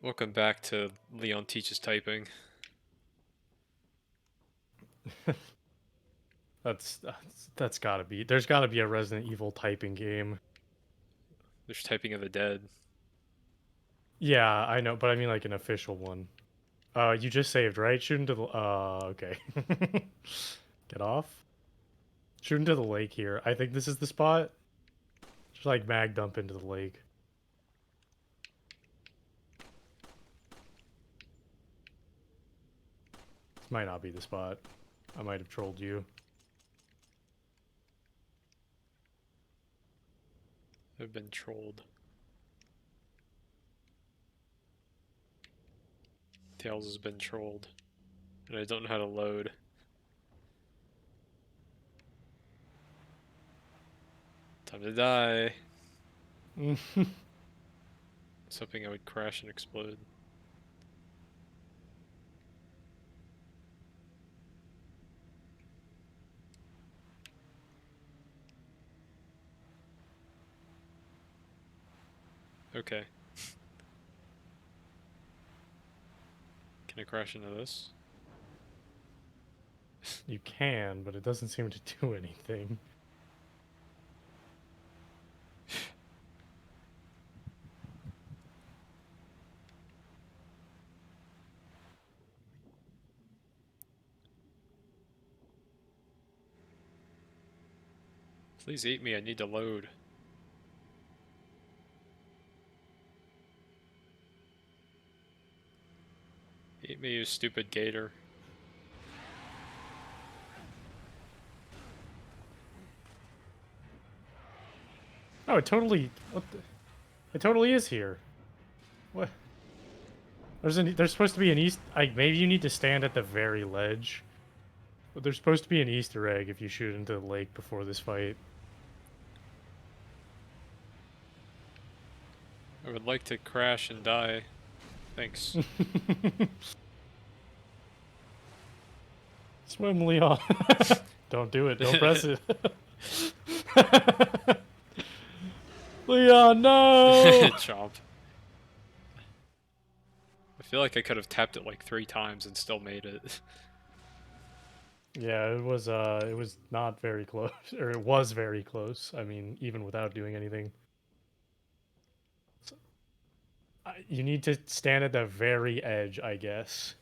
Welcome back to Leon Teaches Typing. That's gotta be. There's gotta be a Resident Evil typing game. There's Typing of the Dead. Yeah, I know, but I mean like an official one. You just saved, right? Shoot into the. Okay. Get off. Shoot into the lake here. I think this is the spot. Just like mag dump into the lake. This might not be the spot. I might have trolled you. I've been trolled. Tails has been trolled. And I don't know how to load. Time to die. I was hoping I would crash and explode. Okay. Can I crash into this? You can, but it doesn't seem to do anything. Please eat me, I need to load. Eat me, you stupid gator. Oh, it totally. It totally is here. What? There's supposed to be an east. Like maybe you need to stand at the very ledge. But there's supposed to be an Easter egg if you shoot into the lake before this fight. I would like to crash and die. Thanks. Swim, Leon. Don't do it. Don't press it. Leon, no! Chomp. I feel like I could have tapped it like 3 times and still made it. Yeah, it was not very close, or it was very close. I mean, even without doing anything. So, you need to stand at the very edge, I guess.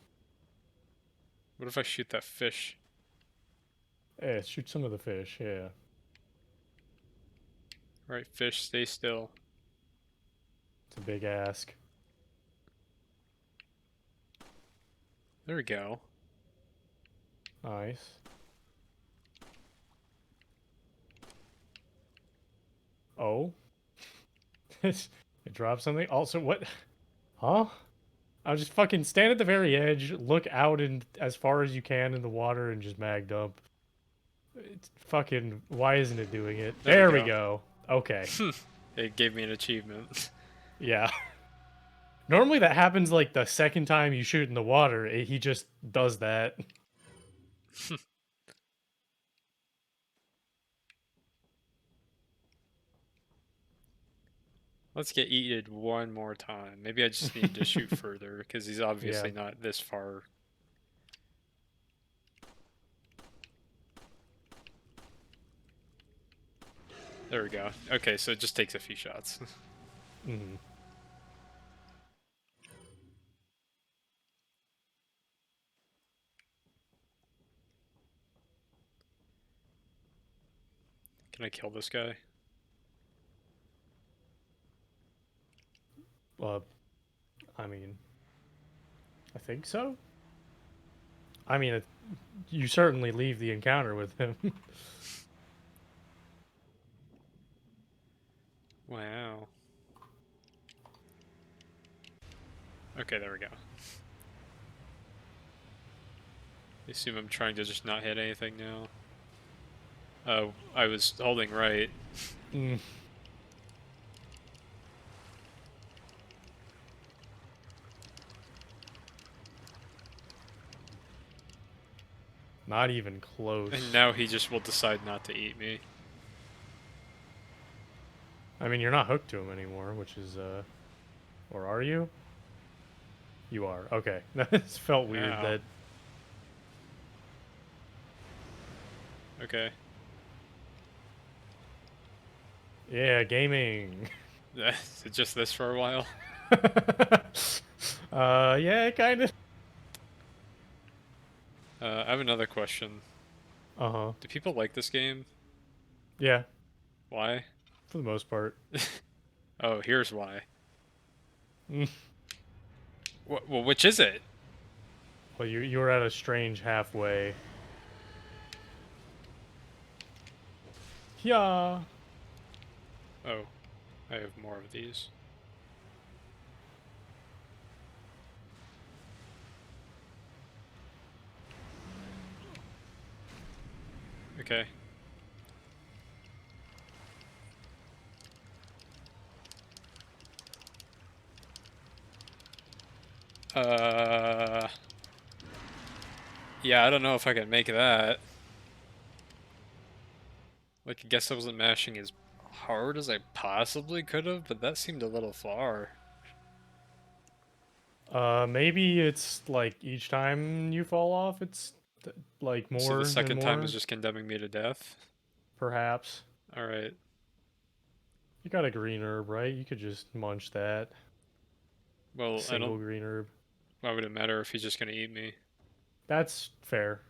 What if I shoot that fish? Yeah, shoot some of the fish. Yeah, Right, fish, stay still. it's a big ask. There we go. Nice. Oh, it dropped something. Also, what? Huh? I'll just fucking stand at the very edge, look out and as far as you can in the water, and just mag dump. It's fucking. Why isn't it doing it? There we There we go. go. Okay. It gave me an achievement. Yeah. Normally that happens like the second time you shoot in the water. He just does that. Let's get eaten one more time. Maybe I just need to shoot further because he's Yeah. obviously not this far. There we go. Okay, so it just takes a few shots. Mhm. Can I kill this guy? Uh, I mean, I think so. I mean, you certainly leave the encounter with him. Wow. Okay, there we go. I assume I'm trying to just not hit anything now. Oh, I was holding right. Mm. Not even And close. now he just will decide not to eat me. I mean, you're not hooked to him anymore, which is, or are you? You are. Okay. That felt weird Ow. that... Okay. Yeah, gaming. Is it just this for a while? Yeah, kind of. I have another question. Uh-huh. Do people like this game? Yeah, Why? for the most part. Oh, here's why. Mm. Well, which is it? Well, you were at a strange halfway. Yeah. Oh, I have more of these. Okay. Uh, yeah, I don't know if I can make that. Like, I guess I wasn't mashing as hard as I possibly could have, but that seemed a little far. Maybe it's like each time you fall off, it's like So the more and second time is more, just condemning me to death? perhaps. Alright. You got a green herb, right? You could just munch that. A Well, I don't... single green herb. Why would it matter if he's just gonna eat me? That's fair.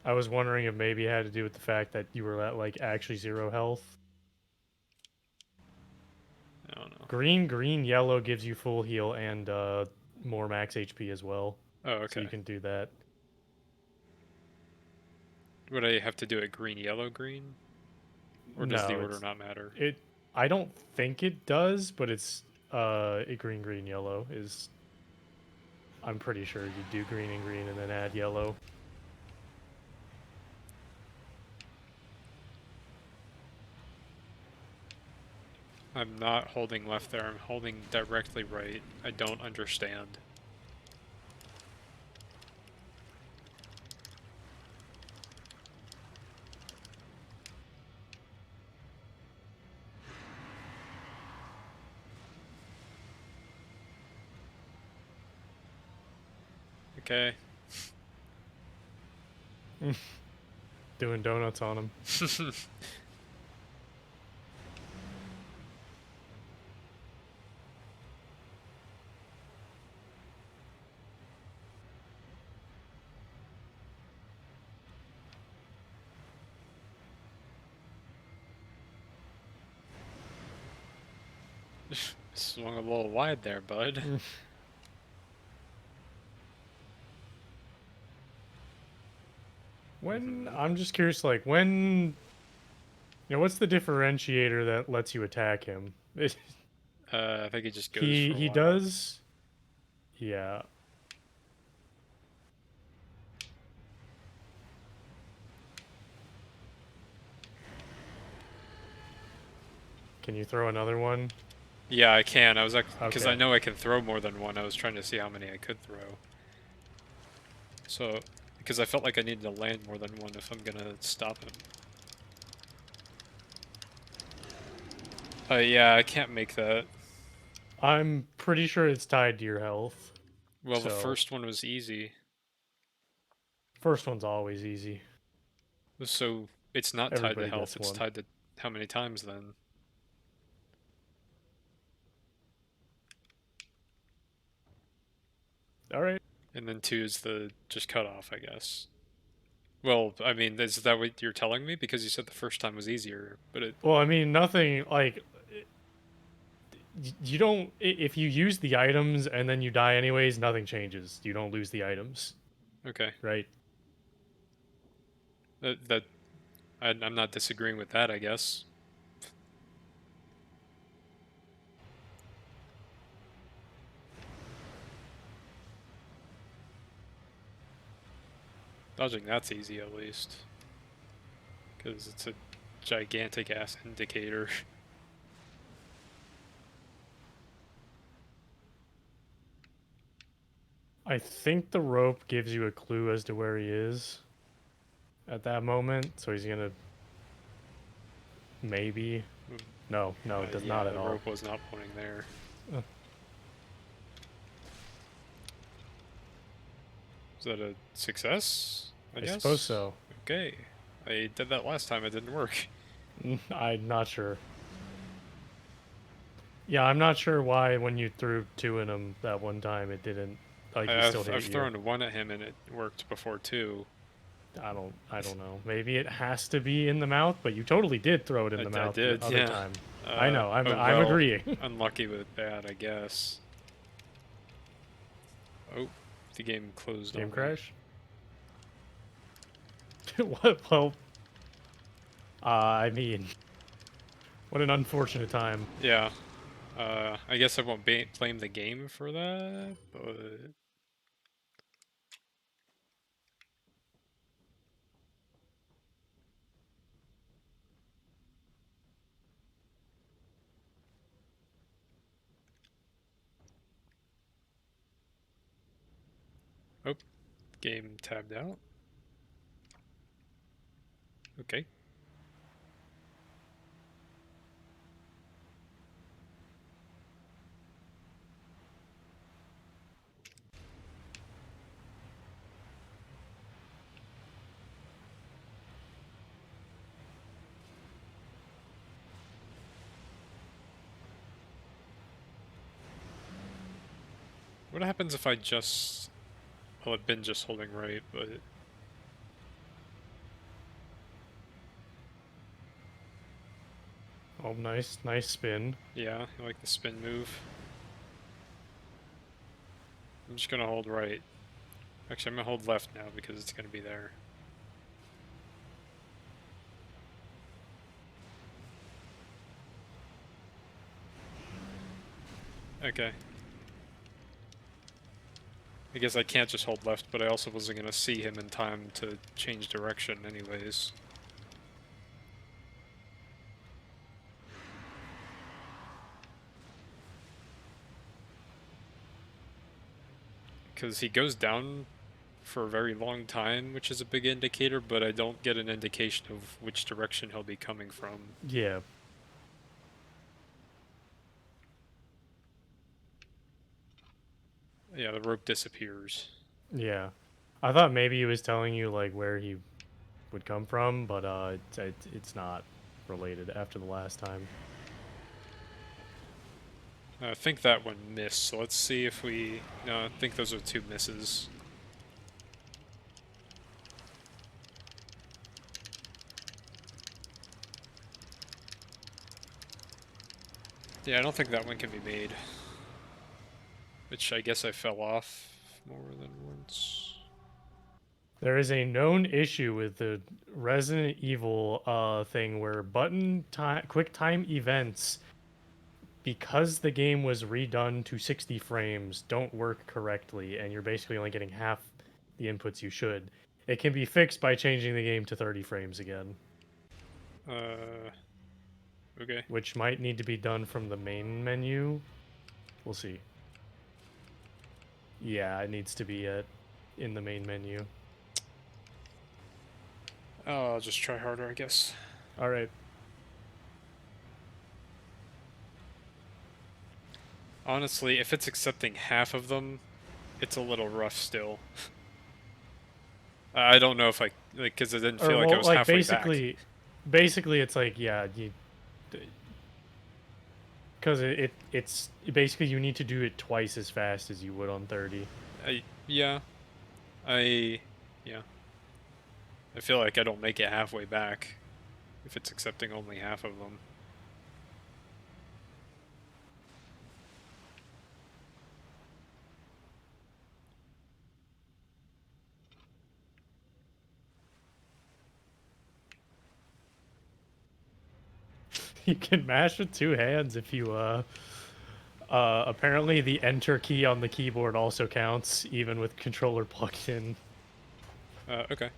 I was wondering if maybe it had to do with the fact that you were at like actually zero health. I don't know. Green, yellow gives you full heal and more max HP as well. Oh, So you okay. can do that. Would I have to do it green, yellow, green? Or does the No, order it's not matter? it. I don't think it does, but it's green, yellow is. I'm pretty sure you do green and then add yellow. I'm not holding left there, I'm holding directly right. I don't understand. Okay. Doing donuts on them. Swung a little wide there, bud. When Hmm. I'm just curious, like when what's the differentiator that lets you attack him? I think it just goes he for a he while. does, yeah. Can you throw another one? Yeah, I can. I was like, because I Okay. know I can throw more than one. I was trying to see how many I could throw. So, because I felt like I needed to land more than one if I'm gonna stop him. Yeah, I can't make that. I'm pretty sure it's tied to your health. Well, the So first one was easy. first one's always easy. So, it's not tied to Everybody health, gets it's one. tied to how many times then. All right. And then two is the just cut off, I guess. Well, I mean, is that what you're telling me? Because you said the first time was easier, but it... Well, I mean, nothing like you don't if you use the items and then you die anyways, nothing changes. You don't lose the items, Okay. right? That I'm not disagreeing with that, I guess. Dodging that's easy at least. Because it's a gigantic ass indicator. I think the rope gives you a clue as to where he is at that moment, so he's gonna maybe. No, it does not Yeah, at the all. rope was not pointing there. Is that a success? I I suppose guess? so. Okay. I did that last time, it didn't work. I'm not sure. Yeah, I'm not sure why when you threw two in him that one time it didn't, like, he still I've hit you. thrown one at him and it worked before too. I don't know. Maybe it has to be in the mouth, but you totally did throw it in the I mouth the did, other yeah. time. I know. I'm Oh I'm well. agreeing. Unlucky with bad, I guess. Oh, the game closed Game on me. crash. What? Well, I mean, what an unfortunate time. Yeah. I guess I won't blame the game for that, but oh, game tabbed out. Okay. What happens if I just... Well, I've been just holding right, but... Oh, nice spin. Yeah, I like the spin move. I'm just gonna hold right. Actually, I'm gonna hold left now because it's gonna be there. Okay. I guess I can't just hold left, but I also wasn't gonna see him in time to change direction anyways. Because he goes down for a very long time, which is a big indicator, but I don't get an indication of which direction he'll be coming from. Yeah. Yeah, the rope disappears. Yeah. I thought maybe he was telling you like where he would come from, but it's not related after the last time. I think that one missed, so let's see if we... No, I think those are two misses. Yeah, I don't think that one can be made. Which I guess I fell off more than once. There is a known issue with the Resident Evil thing where button time quick time events, because the game was redone to 60 frames, don't work correctly and you're basically only getting half the inputs you should. It can be fixed by changing the game to 30 frames again, Uh, okay. which might need to be done from the main menu. We'll see. Yeah, it needs to be in the main menu. Oh, I'll just try harder, I guess. All right. Honestly, if it's accepting half of them, it's a little rough still. I don't know if I... Like, because it didn't Or feel like I well, was like halfway back. basically it's like yeah, you because it's basically you need to do it twice as fast as you would on 30. Yeah. I... Yeah. I feel like I don't make it halfway back if it's accepting only half of them. You can mash with two hands if you apparently the enter key on the keyboard also counts even with controller plugged in. Okay.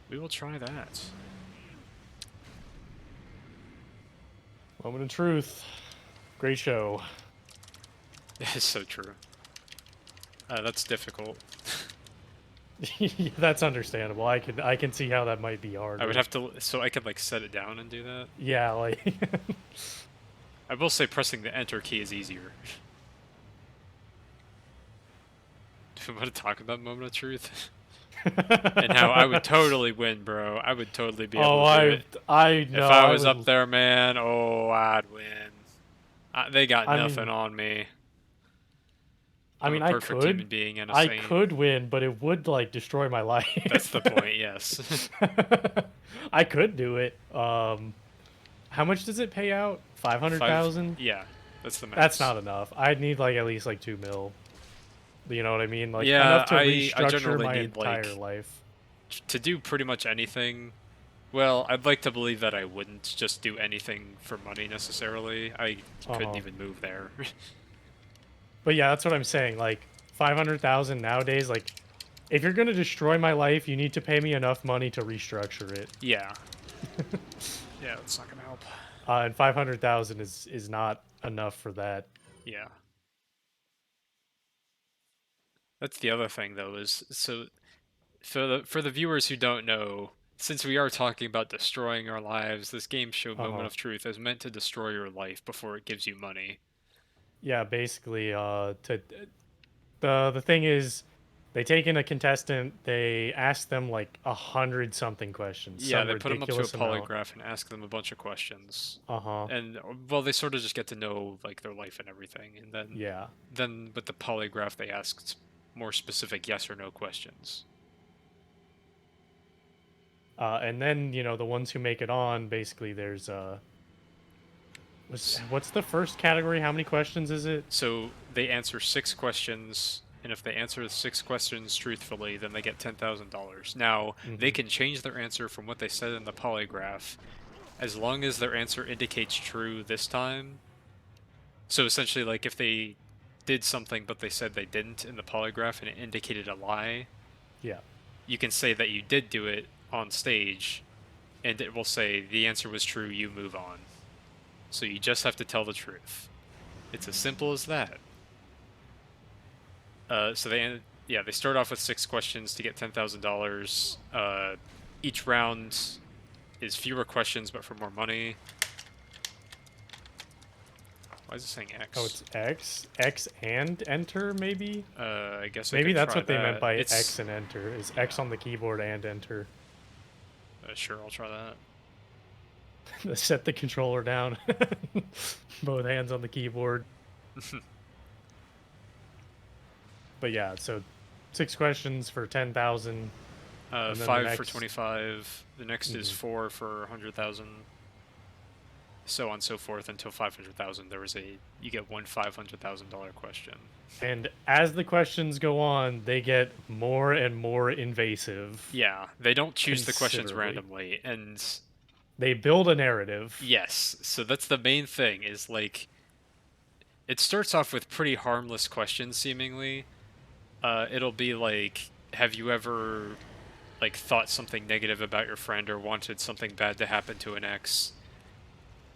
We will try that. Moment of truth. Great show. It's so true. That's difficult. That's understandable. I can see how that might be I would harder. have to... So I could, like, set it down and do that? Yeah, like I will say pressing the enter key is easier. Do you want to talk about moment of truth? And how I would totally win, bro. I would totally be Oh, able to do it. I If know. I I was up would. there, man, oh, I'd win. They got I nothing mean, on me. I I'm mean, a perfect human being and a I saint. could win, but it would like destroy my That's life. the point, yes. I could do it. How much does it pay out? Five, 500,000? yeah, that's the That's max. not enough. I'd need like at least like 2 mil. You know what I mean? Like Yeah, enough to I restructure generally my need, entire like, life. to do pretty much anything. Well, I'd like to believe that I wouldn't just do anything for money necessarily. I couldn't Uh-huh. even move there. But yeah, that's what I'm saying. Like 500,000 nowadays, like if you're gonna destroy my life, you need to pay me enough money to restructure it. Yeah. Yeah, that's not gonna help. And 500,000 is not enough for that. Yeah. That's the other thing though, is so for the viewers who don't know, since we are talking about destroying our lives, this game show Moment Uh-huh. of Truth is meant to destroy your life before it gives you money. Yeah, basically to the thing is they take in a contestant, they ask them like 100 something questions, Yeah, some they put them up to a ridiculous amount. polygraph and ask them a bunch of questions. Uh-huh. And well, they sort of just get to know like their life and everything, and Yeah. then with the polygraph they asked more specific yes or no questions. And then, the ones who make it on, basically there's what's the first category? How many questions is it? So they answer 6 questions, and if they answer the 6 questions truthfully, then they get $10,000. Now, they Mhm. can change their answer from what they said in the polygraph as long as their answer indicates true this time. So essentially, like if they did something but they said they didn't in the polygraph and it indicated a lie, Yeah. you can say that you did do it on stage, and it will say the answer was true, you move on. So you just have to tell the truth. It's as simple as that. So they start off with 6 questions to get $10,000. Each round is fewer questions but for more money. Why is it saying Oh, X? it's X? X and enter, maybe? I guess I Maybe could that's try what they meant that. by X It's and enter, is X yeah. on the keyboard and enter. Sure, I'll try that. Set the controller down. Both hands on the keyboard. But yeah, so 6 questions for 10,000, and then the 5 for next. 25. The next is Mhm. 4 for 100,000. So on and so forth until 500,000. You get one $500,000 question. And as the questions go on, they get more and more invasive, Yeah, they don't choose the questions considerably. randomly, and They build a narrative. yes, so that's the main thing. Is like it starts off with pretty harmless questions, seemingly. It'll be like, have you ever like thought something negative about your friend or wanted something bad to happen to an ex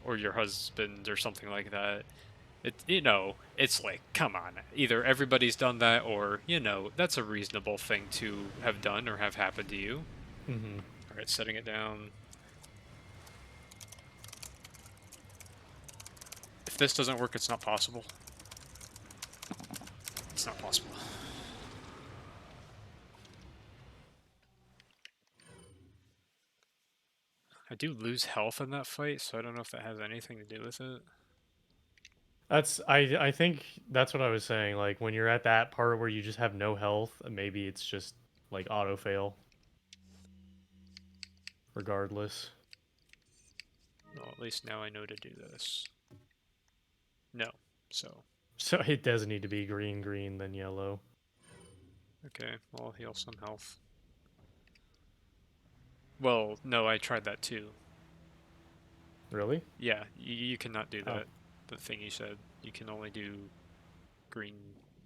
or your husband or something like that? It's like, come on. Either everybody's done that or, that's a reasonable thing to have done or have happened to you. Hmm. All right, setting it down. If this doesn't work, it's not possible. It's not possible. I do lose health in that fight, so I don't know if that has anything to do with it. I think that's what I was saying. Like when you're at that part where you just have no health, maybe it's just like auto fail, regardless. Well, at least now I know to do this. No. So, So it does need to be green, green, then yellow. okay, well, I'll heal some health. Well, no, I tried that too. Really? Yeah, you cannot do Oh, that. The thing you said. You can only do green,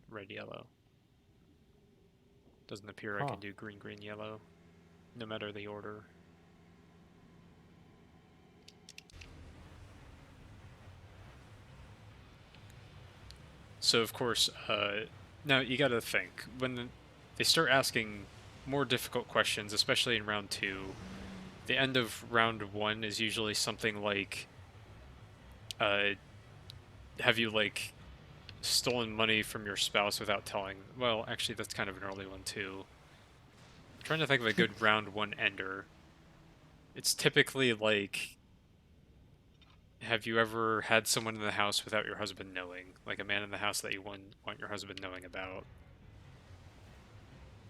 red, yellow. Doesn't appear I huh. can do green, green, yellow, no matter the order. So, of course, now you gotta think. They start asking more difficult questions, especially in round 2, the end of round 1 is usually something like, uh, have you like stolen money from your spouse without telling? Well, actually, that's kind of an early one too. I'm trying to think of a good round one ender. It's typically like, have you ever had someone in the house without your husband knowing? Like a man in the house that you want your husband knowing about.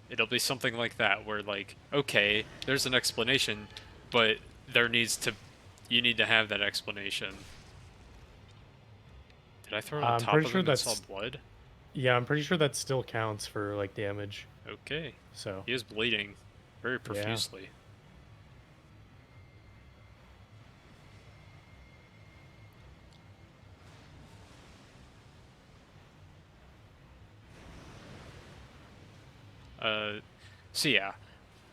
It'll be something like that where like, okay, there's an explanation, but there needs to you need to have that explanation. Did I throw it on I'm top pretty of sure him and saw that's blood? yeah. I'm pretty sure that still counts for like damage. Okay. So He is bleeding very yeah. profusely. Uh so yeah.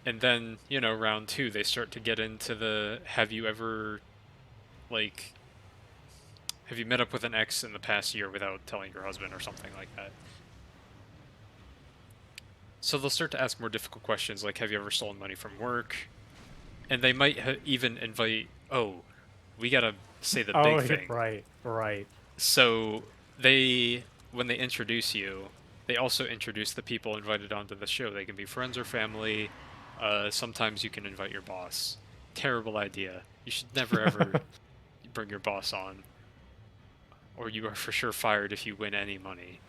And then, round 2 they start to get into the have you ever like have you met up with an ex in the past year without telling your husband or something like that? So they'll start to ask more difficult questions like have you ever stolen money from work? And they might even invite, oh, we gotta say the Oh, big thing. right, right. So they, when they introduce you, they also introduce the people invited onto the show. They can be friends or family. Sometimes you can invite your boss. Terrible idea. You should never ever bring your boss on, or you are for sure fired if you win any money.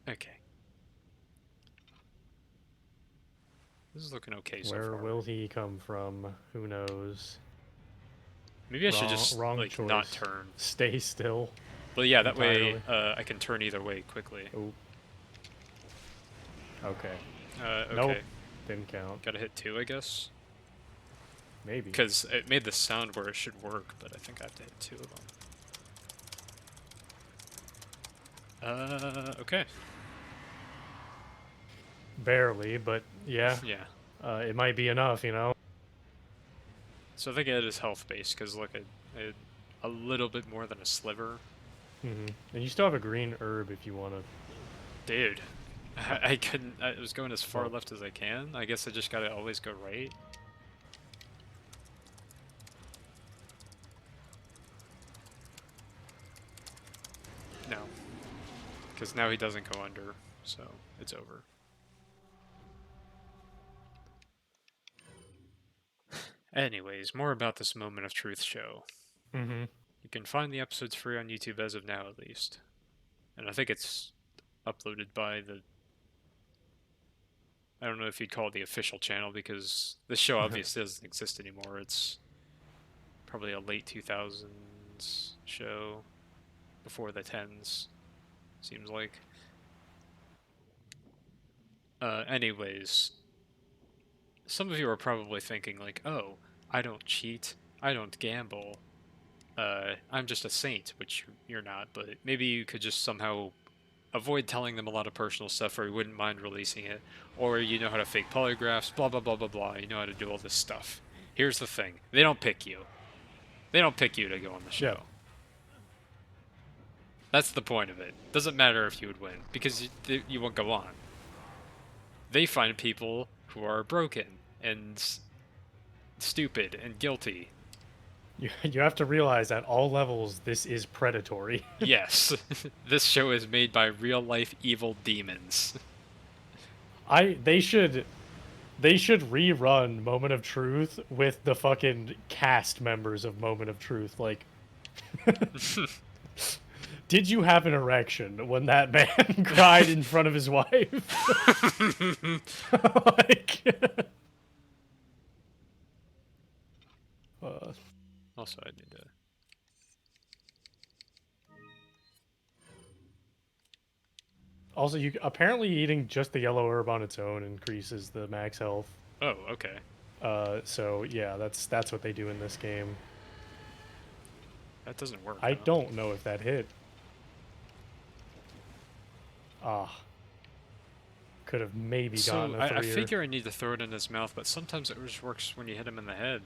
Okay, this is looking okay so Where far. will he come from? Who knows? Maybe I should Wrong, just wrong like not choice. turn. Stay still But yeah, that way entirely. I can turn either way quickly. Oh, okay. Nope, Okay. didn't count. Gotta hit 2, I guess. Maybe. Because it made the sound where it should work, but I think I have to hit 2 of them. Okay. Barely, but yeah, Yeah. it might be enough, you know? So I think it is health based, because look, a little bit more than a sliver. And you still have a green herb if you want to. Dude. I couldn't, I was going as far Well, left as I can. I guess I just gotta always go right. No. Because now he doesn't go under, so it's over. Anyways, more about this Moment of Truth show. mm-hmm. You can find the episodes free on YouTube as of now, at least. And I think it's uploaded by the. I don't know if you'd call it the official channel because this show obviously doesn't exist anymore. It's probably a late 2000s show before the 10s, seems like. Anyways, some of you are probably thinking, like, oh, I don't cheat, I don't gamble, I'm just a saint, which you're not, but maybe you could just somehow avoid telling them a lot of personal stuff or you wouldn't mind releasing it, or you know how to fake polygraphs, blah blah blah blah blah, you know how to do all this stuff. Here's the thing, they don't pick you. They don't pick you to go on the Yeah. show. That's the point of it. Doesn't matter if you would win, because you won't go on. They find people who are broken and stupid and guilty. You have to realize at all levels this is predatory. Yes, this show is made by real life evil demons. They should rerun Moment of Truth with the fucking cast members of Moment of Truth. Like, did you have an erection when that man cried in front of his wife? Like, uh, Also, I need to. also, you apparently eating just the yellow herb on its own increases the max health. Oh, okay. So yeah, that's what they do in this game. That doesn't work, I huh? don't know if that hit. Ah, could have maybe So gotten a I three. figure I need to throw it in his mouth, but sometimes it just works when you hit him in the head.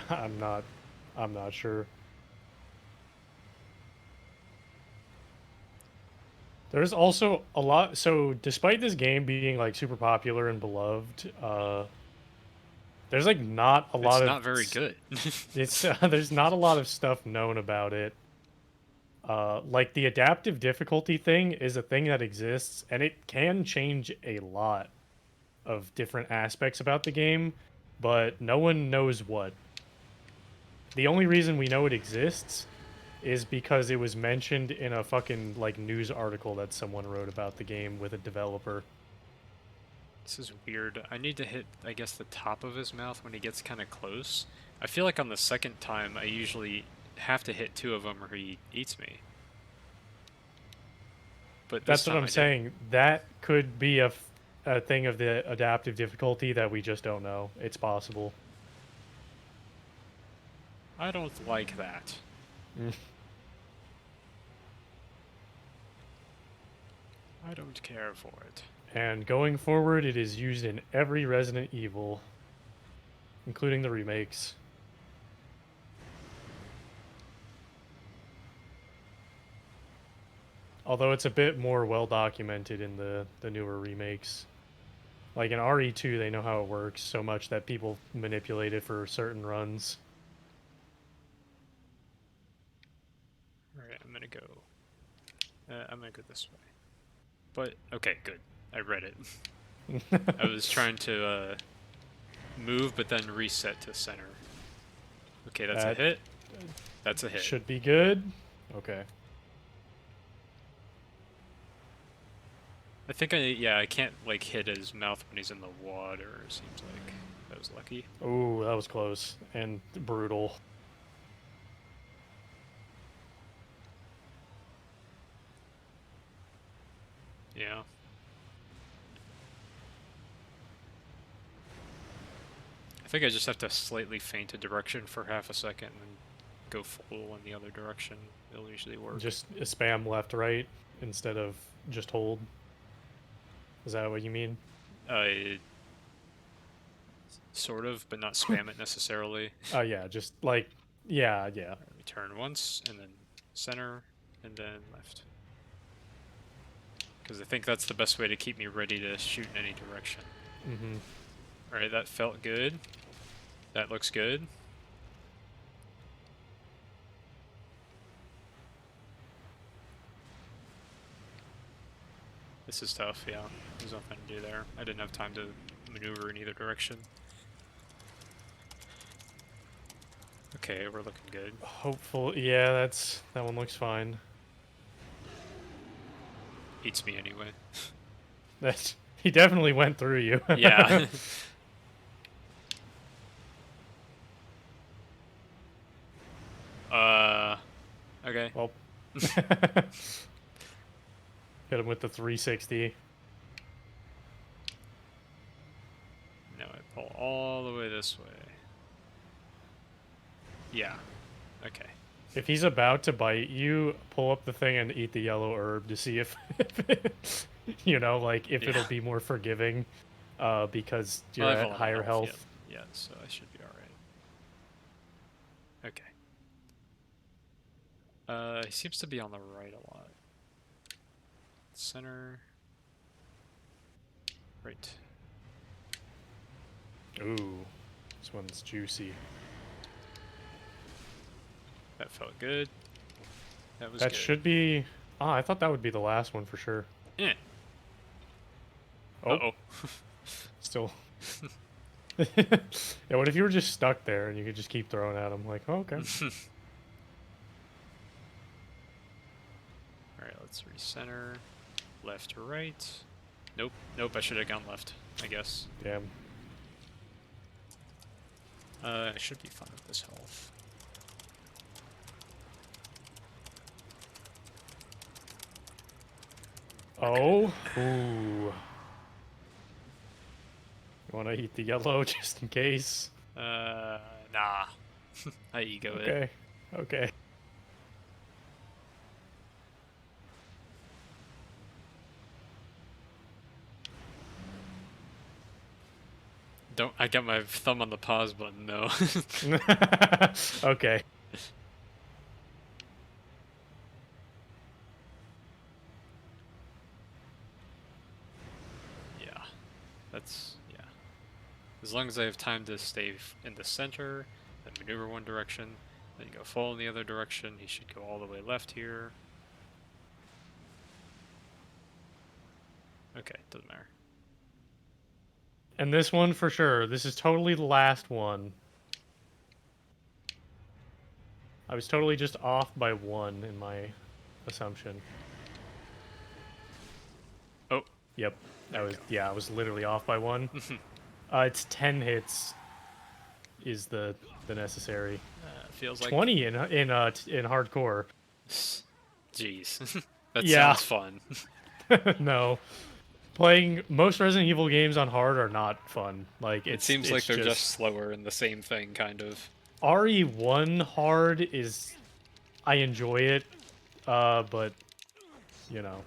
I'm not. I'm not sure. There's also a lot. So, despite this game being like super popular and beloved, There's like not a It's lot of not very good. it's there's not a lot of stuff known about it. Like the adaptive difficulty thing is a thing that exists, and it can change a lot of different aspects about the game, but no one knows what. The only reason we know it exists is because it was mentioned in a fucking like news article that someone wrote about the game with a developer. This is weird. I need to hit, I guess, the top of his mouth when he gets kind of close. I feel like on the second time, I usually have to hit two of them or he eats me. But this That's what time I'm I didn't. saying. That could be a thing of the adaptive difficulty that we just don't know. It's possible. I don't like that. Mm. I don't care for it. And going forward, it is used in every Resident Evil, including the remakes. Although it's a bit more well documented in the newer remakes. Like in RE2, they know how it works so much that people manipulate it for certain runs. Alright, I'm gonna go this way. But, okay, good. I read it. I was trying to, move, but then reset to center. Okay, that's a That hit. That's a hit. should be good. Okay. I think I can't, like, hit his mouth when he's in the water, seems like. That was lucky. Oh, that was close and brutal. Yeah. I think I just have to slightly feint a direction for half a second and then go full in the other direction. It'll usually work. Just spam left, right instead of just hold. Is that what you mean? Uh, sort of, but not spam it necessarily. Oh yeah, just like yeah, yeah. Let me turn once, and then center, and then left. Because I think that's the best way to keep me ready to shoot in any direction. Mm-hmm. Alright, that felt good. That looks good. This is tough, yeah. There's nothing to do there. I didn't have time to maneuver in either direction. Okay, we're looking good. Hopefully, yeah. That one looks fine. Eats me anyway. That's he definitely went through you. Yeah. Okay. Well, hit him with the 360. Now I pull all the way this way. Yeah. Okay. If he's about to bite you, pull up the thing and eat the yellow herb to see if, you know, like if it'll Yeah. be more forgiving, because you're Well, I have at a lot higher of health health. yet. Yeah, so I should be alright. Okay. He seems to be on the right a lot. Center. Right. Ooh, this one's juicy. That felt good. That was That good. should be. Ah, I thought that would be the last one for sure. Eh. Oh, Uh-oh. still. Yeah, what if you were just stuck there and you could just keep throwing at him? Like, oh, okay. Alright, let's recenter. Left to right. Nope. Nope, I should have gone left, I guess. Damn. I should be fine with this health. Oh, ooh. You want to eat the yellow just in case? Nah. I ego it. Okay, okay. Don't. I got my thumb on the pause button, no. Okay. Yeah. That's. Yeah. As long as I have time to stay in the center, then maneuver one direction, then go full in the other direction, he should go all the way left here. Okay, doesn't matter. And this one for sure. This is totally the last one. I was totally just off by 1 in my assumption. Oh, Yep. there we go. I was literally off by 1. It's 10 hits is the necessary. Feels like 20 in hardcore. Jeez. That Yeah. sounds fun. No. Playing most Resident Evil games on hard are not fun. Like It seems like it's they're just just slower in the same thing, kind of. RE1 hard is I enjoy it, but you know.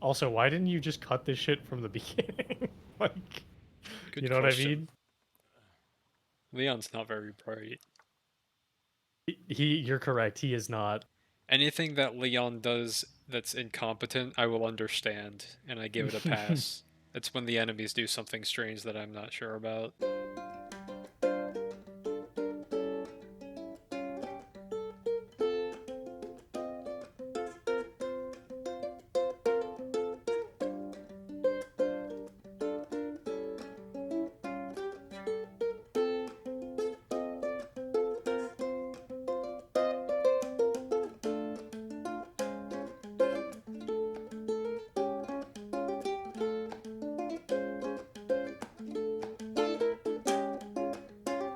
Also, why didn't you just cut this shit from the beginning? Like, you Good know what I question. mean? Leon's not very bright. You're correct. He is not. Anything that Leon does that's incompetent, I will understand, and I give it a pass. It's when the enemies do something strange that I'm not sure about.